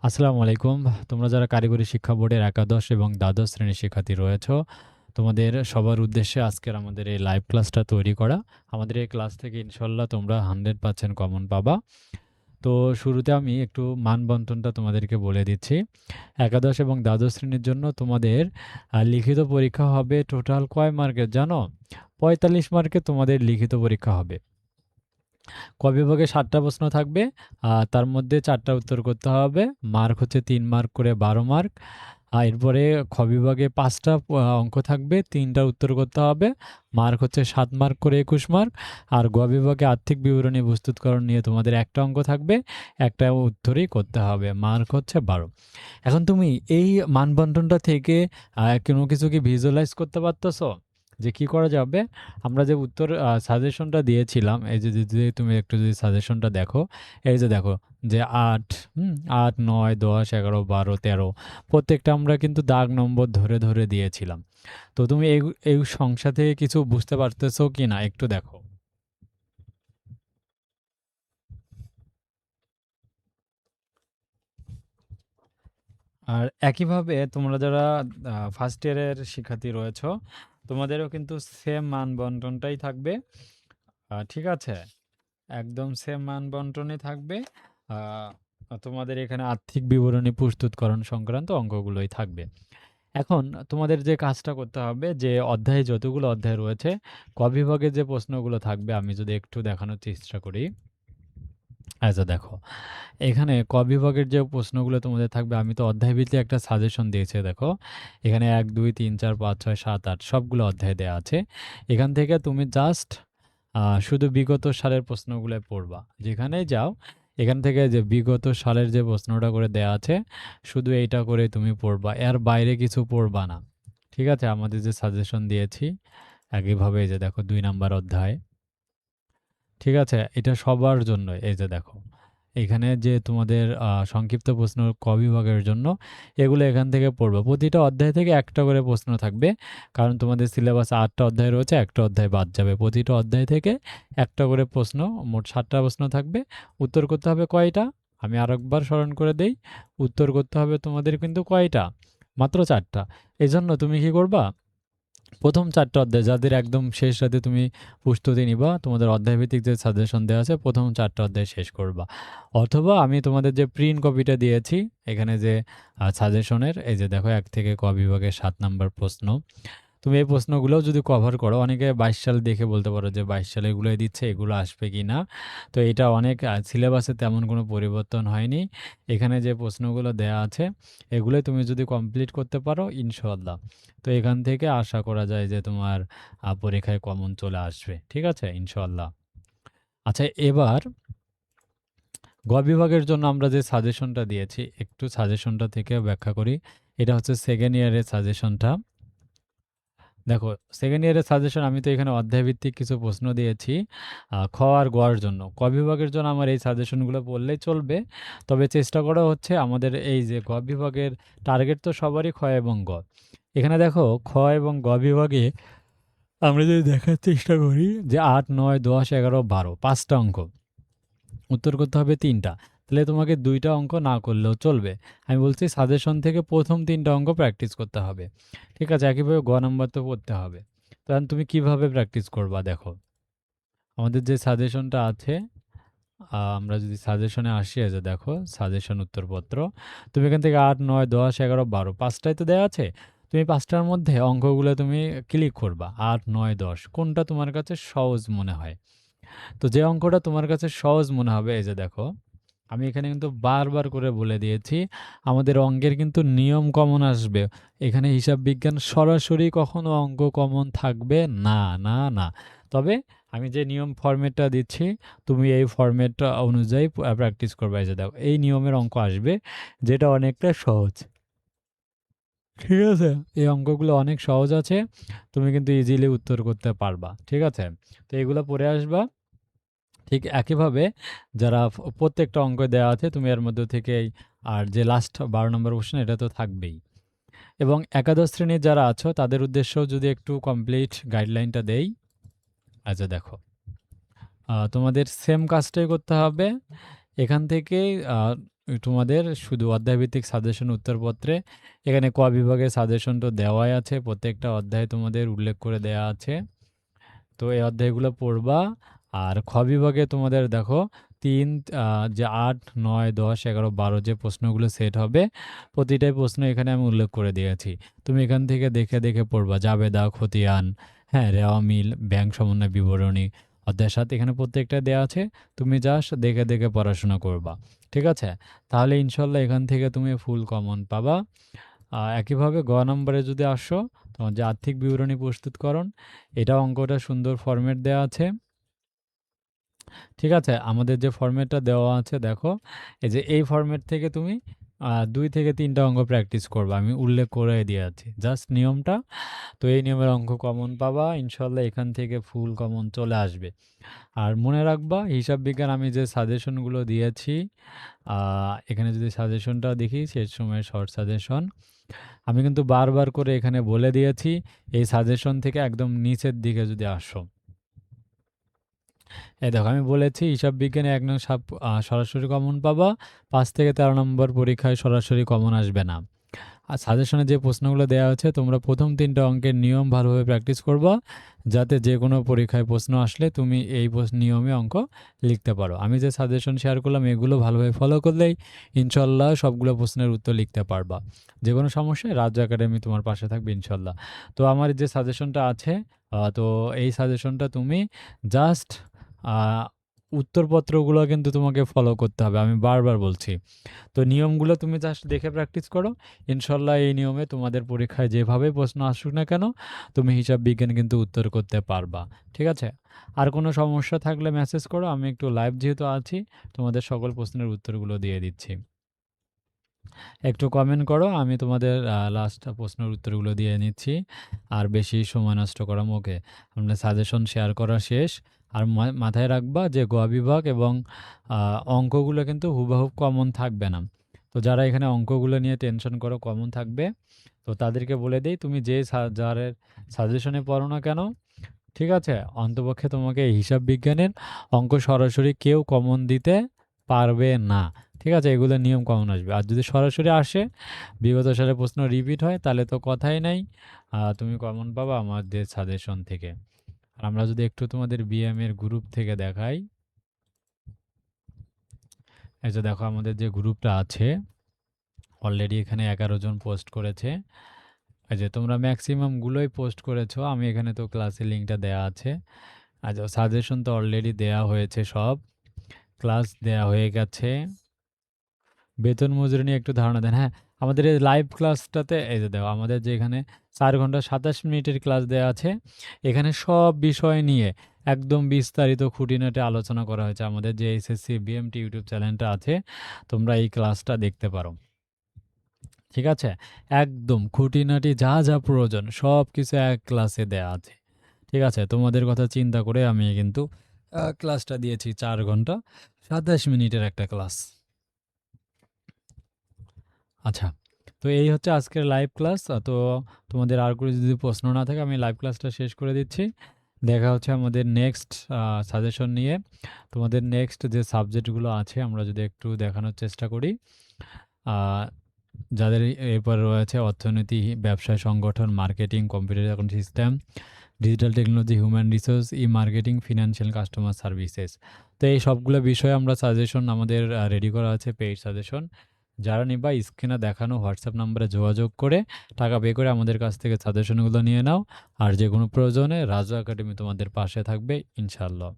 আসসালামু আলাইকুম। তোমরা যারা কারিগরি শিক্ষা বোর্ডের একাদশ এবং দ্বাদশ শ্রেণীর শিক্ষার্থী রয়েছ, তোমাদের সবার উদ্দেশ্যে আজকের আমাদের এই লাইভ ক্লাসটা তৈরি করা। আমাদের এই ক্লাস থেকে ইনশাল্লাহ তোমরা 100% কমন পাবা। তো শুরুতে আমি একটু মান বন্টনটা তোমাদেরকে বলে দিচ্ছি। একাদশ এবং দ্বাদশ শ্রেণীর জন্য তোমাদের লিখিত পরীক্ষা হবে টোটাল কয় মার্কের জানো? 45 মার্কের তোমাদের লিখিত পরীক্ষা হবে। ক বিভাগে ৭টা প্রশ্ন থাকবে। তার মধ্যে ৪টা উত্তর করতে হবে। মার্ক হচ্ছে ৩ মার্ক করে ১২ মার্ক। এরপরে খ বিভাগে ৫টা অঙ্ক থাকবে, ৩টা উত্তর করতে হবে। মার্ক হচ্ছে ৭ মার্ক করে ২১ মার্ক। আর গ বিভাগে আর্থিক বিবরণী প্রস্তুতকরণ নিয়ে তোমাদের একটা অঙ্ক থাকবে, একটা উত্তরই করতে হবে। মার্ক হচ্ছে ১২। এখন তুমি এই মানবন্টনটা থেকে কোনো কিছু কি ভিজুয়ালাইজ করতে পারতেছো যে কি করা যাবে? আমরা যে উত্তর সাজেশনটা দিয়েছিলাম, এই যে যদি তুমি একটু যদি সাজেশনটা দেখো, এই যে দেখো যে ৮, ৮, ৯, ১০, ১১, ১২, ১৩ প্রত্যেকটা আমরা কিন্তু দাগ নম্বর ধরে ধরে দিয়েছিলাম। তো তুমি এই সংখ্যা থেকে কিছু বুঝতে পারতেছো কি না একটু দেখো। আর একইভাবে তোমরা যারা ফার্স্ট ইয়ারের শিক্ষার্থী রয়েছ, তোমাদেরও কিন্তু সেম মান বন্টনটাই থাকবে। ঠিক আছে, একদম সেম মান বন্টনই থাকবে। আহ, তোমাদের এখানে আর্থিক বিবরণী প্রস্তুতকরণ সংক্রান্ত অঙ্কগুলোই থাকবে। এখন তোমাদের যে কাজটা করতে হবে, যে অধ্যায়ে যতগুলো অধ্যায় রয়েছে, ক বিভাগে যে প্রশ্নগুলো থাকবে আমি যদি একটু দেখানোর চেষ্টা করি। আচ্ছা দেখো, এখানে ক বিভাগের যে প্রশ্নগুলো তোমাদের থাকবে, আমি তো অধ্যায় ভিত্তিক একটা সাজেশন দিয়েছি। দেখো এখানে ১, ২, ৩, ৪, ৫, ৬, ৭, ৮ সবগুলো অধ্যায় দেওয়া আছে। এখান থেকে তুমি জাস্ট শুধু বিগত সালের প্রশ্নগুলো পড়বা। যেখানেই যাও এখান থেকে যে বিগত সালের যে প্রশ্নটা করে দেয়া আছে, শুধু এইটা করে তুমি পড়বা, এর বাইরে কিছু পড়বা না। ঠিক আছে, আমাদের যে সাজেশন দিয়েছি একইভাবে। এই যে দেখো ২ নাম্বার অধ্যায়, ঠিক আছে, এটা সবার জন্য। এই যে দেখো এখানে যে তোমাদের সংক্ষিপ্ত প্রশ্ন ক বিভাগের জন্য, এগুলো এখান থেকে পড়বে। প্রতিটা অধ্যায় থেকে একটা করে প্রশ্ন থাকবে, কারণ তোমাদের সিলেবাসে ৮টা অধ্যায় রয়েছে, একটা অধ্যায় বাদ যাবে। প্রতিটা অধ্যায় থেকে একটা করে প্রশ্ন, মোট ৭টা প্রশ্ন থাকবে। উত্তর করতে হবে কয়টা? আমি আরেকবার স্মরণ করে দেই, উত্তর করতে হবে তোমাদের কিন্তু কয়টা? মাত্র ৪টা। এই জন্য তুমি কি করবা? প্রথম ৪টা অধ্যায় যাদের একদম শেষ রাতে তুমি প্রস্তুতি নিবা, তোমাদের অধ্যায়ভিত্তিক যে সাজেশন দেওয়া আছে প্রথম ৪টা অধ্যায় শেষ করবা। অথবা আমি তোমাদের যে প্রিন্ট কপিটা দিয়েছি এখানে যে সাজেশনের, এই যে দেখো ১ থেকে ক বিভাগের ৭ নাম্বার প্রশ্ন, তুমি এই প্রশ্নগুলোও যদি কভার করো, অনেকে ২২ সাল দেখে বলতে পারো যে ২২ সালে এগুলোই দিচ্ছে, এগুলো আসবে কি না। তো এটা অনেক সিলেবাসে তেমন কোনো পরিবর্তন হয়নি। এখানে যে প্রশ্নগুলো দেয়া আছে এগুলোই তুমি যদি কমপ্লিট করতে পারো ইনশাআল্লাহ, তো এখান থেকে আশা করা যায় যে তোমার পরীক্ষায় কমন চলে আসবে। ঠিক আছে ইনশাআল্লাহ। আচ্ছা, এবার গ বিভাগের জন্য আমরা যে সাজেশনটা দিয়েছি, একটু সাজেশনটা থেকে ব্যাখ্যা করি। এটা হচ্ছে সেকেন্ড ইয়ারের সাজেশনটা। দেখো সেকেন্ড ইয়ারের সাজেশন আমি তো এখানে অধ্যায়ভিত্তিক কিছু প্রশ্ন দিয়েছি খ আর গ এর জন্য। ক বিভাগের জন্য আমার এই সাজেশনগুলো পড়লেই চলবে, তবে চেষ্টা করা হচ্ছে আমাদের এই যে গ বিভাগের টার্গেট তো সবারই খ এবং গ। এখানে দেখো খ এবং গ বিভাগে আমরা যদি দেখার চেষ্টা করি যে ৮, ৯, ১০, ১১, ১২ ৫টা অঙ্ক, উত্তর করতে হবে ৩টা। তাহলে তোমাকে ২টা অঙ্ক না করলেও চলবে। আমি বলছি সাজেশন থেকে প্রথম ৩টা অঙ্ক প্র্যাকটিস করতে হবে। ঠিক আছে, একইভাবে গ নাম্বার তো পড়তে হবে। তখন তুমি কিভাবে প্র্যাকটিস করবা? দেখো আমাদের যে সাজেশনটা আছে, আমরা যদি সাজেশনে আসি, এই যে দেখো সাজেশন উত্তরপত্র, তুমি এখান থেকে ৮, ৯, ১০, ১১, ১২ ৫টাই তো দেওয়া আছে। তুমি ৫টার মধ্যে অঙ্কগুলো তুমি ক্লিক করবা, ৮, ৯, ১০ কোনটা তোমার কাছে সহজ মনে হয়। তো যে অঙ্কটা তোমার কাছে সহজ মনে হবে, এই যে দেখো আমি এখানে কিন্তু বারবার করে বলে দিয়েছি, আমাদের অঙ্কের কিন্তু নিয়ম কমন আসবে। এখানে হিসাব বিজ্ঞান সরাসরি কখনো অঙ্ক কমন থাকবে না, না, না। তবে আমি যে নিয়ম ফরম্যাটটা দিচ্ছি, তুমি এই ফরম্যাটটা অনুযায়ী প্র্যাকটিস করবে। এই যে দেখো এই নিয়মের অঙ্ক আসবে, যেটা অনেকটা সহজ। ঠিক আছে, এই অঙ্কগুলো অনেক সহজ আছে, তুমি কিন্তু ইজিলি উত্তর করতে পারবা। ঠিক আছে, তো এগুলো পড়ে আসবা। ঠিক একইভাবে যারা প্রত্যেকটা অঙ্ক দেওয়া আছে তুমি এর মধ্যে থেকেই, আর যে লাস্ট ১২ নম্বর কোশ্চেন এটা তো থাকবেই। এবং একাদশ শ্রেণীর যারা আছো তাদের উদ্দেশ্যেও যদি একটু কমপ্লিট গাইডলাইনটা দেই। আচ্ছা দেখো তোমাদের সেম কাজটাই করতে হবে। এখান থেকে তোমাদের শুধু অধ্যায়ভিত্তিক সাজেশন উত্তরপত্রে এখানে ক বিভাগের সাজেশন তো দেওয়াই আছে, প্রত্যেকটা অধ্যায় তোমাদের উল্লেখ করে দেওয়া আছে। তো এই অধ্যায়গুলো পড়বা। আর খ বিভাগে তোমাদের দেখো যে 8, 9, 10, 11, 12 যে প্রশ্নগুলো সেট হবে, প্রতিটাই প্রশ্ন এখানে আমি উল্লেখ করে দিয়েছি। তুমি এখান থেকে দেখে দেখে পড়বা। জাবেদা, খতিয়ান, হ্যাঁ, রেওয়া মিল, ব্যাংক সমন্বয় বিবরণী, অধ্যায় 7 এখানে প্রত্যেকটা দেওয়া আছে। তুমি জাস্ট দেখে দেখে পড়াশোনা করবা, ঠিক আছে? তাহলে ইনশাল্লাহ এখান থেকে তুমি ফুল কমন পাবা। একইভাবে গ নম্বরে যদি আসো, তোমার যে আর্থিক বিবরণী প্রস্তুতকরণ, এটা অঙ্কটা সুন্দর ফরম্যাট দেওয়া আছে, ঠিক আছে? আমাদের যে ফরম্যাটটা দেওয়া আছে দেখো, এই যে এই ফরম্যাট থেকে তুমি 2 থেকে 3টা অঙ্ক প্র্যাকটিস করবা, আমি উল্লেখ করে দিয়ে আছি জাস্ট নিয়মটা। তো এই নিয়মের অঙ্ক কমন পাবা ইনশাল্লাহ, এখান থেকে ফুল কমন চলে আসবে। আর মনে রাখবা, হিসাব বিজ্ঞান আমি যে সাজেশনগুলো দিয়েছি, এখানে যদি সাজেশনটা দেখি, শেষ সময়ের শর্ট সাজেশন, আমি কিন্তু বারবার করে এখানে বলে দিয়েছি, এই সাজেশন থেকে একদম নিচের দিকে যদি আসো, এই দেখো আমি বলেছি হিসাব বিজ্ঞানে 1 নং সরাসরি কমন পাবা, 5 থেকে 13 নম্বর পরীক্ষায় সরাসরি কমন আসবে না। আর সাজেশনে যে প্রশ্নগুলো দেওয়া আছে, তোমরা প্রথম 3টা অঙ্কের নিয়ম ভালোভাবে প্র্যাকটিস করবা, যাতে যে কোনো পরীক্ষায় প্রশ্ন আসলে তুমি এই নিয়মে অঙ্ক লিখতে পারো। আমি যে সাজেশন শেয়ার করলাম, এগুলো ভালোভাবে ফলো করলেই ইনশাল্লাহ সবগুলো প্রশ্নের উত্তর লিখতে পারবা। যে কোনো সমস্যায় রাজ্য একাডেমি তোমার পাশে থাকবে ইনশাল্লাহ। তো আমার যে সাজেশনটা আছে, তো এই সাজেশনটা তুমি জাস্ট উত্তরপত্রগুলো কিন্তু তোমাকে ফলো করতে হবে, আমি বারবার বলছি। তো নিয়মগুলো তুমি জাস্ট দেখে প্র্যাকটিস করো, ইনশাল্লাহ এই নিয়মে তোমাদের পরীক্ষায় যেভাবে প্রশ্ন আসুক না কেন, তুমি হিসাব বিজ্ঞান কিন্তু উত্তর করতে পারবা, ঠিক আছে? আর কোনো সমস্যা থাকলে মেসেজ করো, আমি একটু লাইভ যেহেতু আছি, তোমাদের সকল প্রশ্নের উত্তরগুলো দিয়ে দিচ্ছি। একটু কমেন্ট করো, আমি তোমাদের লাস্ট প্রশ্নের উত্তরগুলো দিয়ে নিচ্ছি। আর বেশি সময় নষ্ট করা ওকে, আমাদের সাজেশন শেয়ার করা শেষ। আর মাথায় রাখবা যে গ বিভাগ এবং অঙ্কগুলো কিন্তু হুবহু কমন থাকবে না। তো যারা এখানে অঙ্কগুলো নিয়ে টেনশন করো কমন থাকবে, তো তাদেরকে বলে দিই, তুমি যে যারের সাজেশনে পড়ো না কেন, ঠিক আছে, অন্তপক্ষে তোমাকে হিসাব বিজ্ঞানের অঙ্ক সরাসরি কেউ কমন দিতে পারবে না, ঠিক আছে? এগুলোর নিয়ম কমন আসবে। আর যদি সরাসরি আসে, বিগত সালের প্রশ্ন রিপিট হয়, তাহলে তো কথাই নাই, তুমি কমন পাবা আমাদের সাজেশন থেকে। আর আমরা যদি একটু তোমাদের বিএম এর গ্রুপ থেকে দেখাই, এই যে দেখো আমাদের যে গ্রুপটা আছে, অলরেডি এখানে 11 জন পোস্ট করেছে। এই যে তোমরা ম্যাক্সিমাম গুলোই পোস্ট করেছো, আমি এখানে তো ক্লাসের লিঙ্কটা দেওয়া আছে। আচ্ছা, সাজেশন তো অলরেডি দেওয়া হয়েছে, সব ক্লাস দেওয়া হয়ে গেছে। বেতন মজুরি নিয়ে একটু ধারণা দেন। হ্যাঁ, আমাদের এই লাইভ ক্লাসটাতে এই যে দেখো, আমাদের যে এখানে 4 ঘন্টা 27 মিনিটের ক্লাস দেওয়া আছে, এখানে সব বিষয় নিয়ে একদম বিস্তারিত খুঁটিনাটি আলোচনা করা হয়েছে। আমাদের যে এসএসসি বিএমটি ইউটিউব চ্যানেলটা আছে, তোমরা এই ক্লাসটা দেখতে পারো, ঠিক আছে? একদম খুঁটিনাটি যা যা প্রয়োজন সব কিছু এক ক্লাসে দেওয়া আছে, ঠিক আছে? তোমাদের কথা চিন্তা করে আমি কিন্তু ক্লাসটা দিয়েছি, 4 ঘন্টা 27 মিনিটের একটা ক্লাস। আচ্ছা, তো এই হচ্ছে আজকের লাইভ ক্লাস। তো তোমাদের আর কোনো যদি প্রশ্ন না থাকে, আমি লাইভ ক্লাসটা শেষ করে দিচ্ছি। দেখা হচ্ছে আমাদের নেক্সট সাজেশন নিয়ে। তোমাদের নেক্সট যে সাবজেক্টগুলো আছে, আমরা যদি একটু দেখানোর চেষ্টা করি, যাদের এরপর রয়েছে অর্থনীতি, ব্যবসায় সংগঠন, মার্কেটিং, কম্পিউটার এখন system, digital technology, human resource, E marketing, financial, customer services. তো এই সবগুলো বিষয়ে আমরা সাজেশন আমাদের রেডি করা আছে, পেইড সাজেশন। যারা নিবা স্ক্রিনে দেখানো হোয়াটসঅ্যাপ নাম্বারে যোগাযোগ করে টাকা পে করে আমাদের কাছ থেকে সাজেশনগুলো নিয়ে নাও। আর যে কোনো প্রয়োজনে রাজু একাডেমি তোমাদের পাশে থাকবে ইনশাআল্লাহ।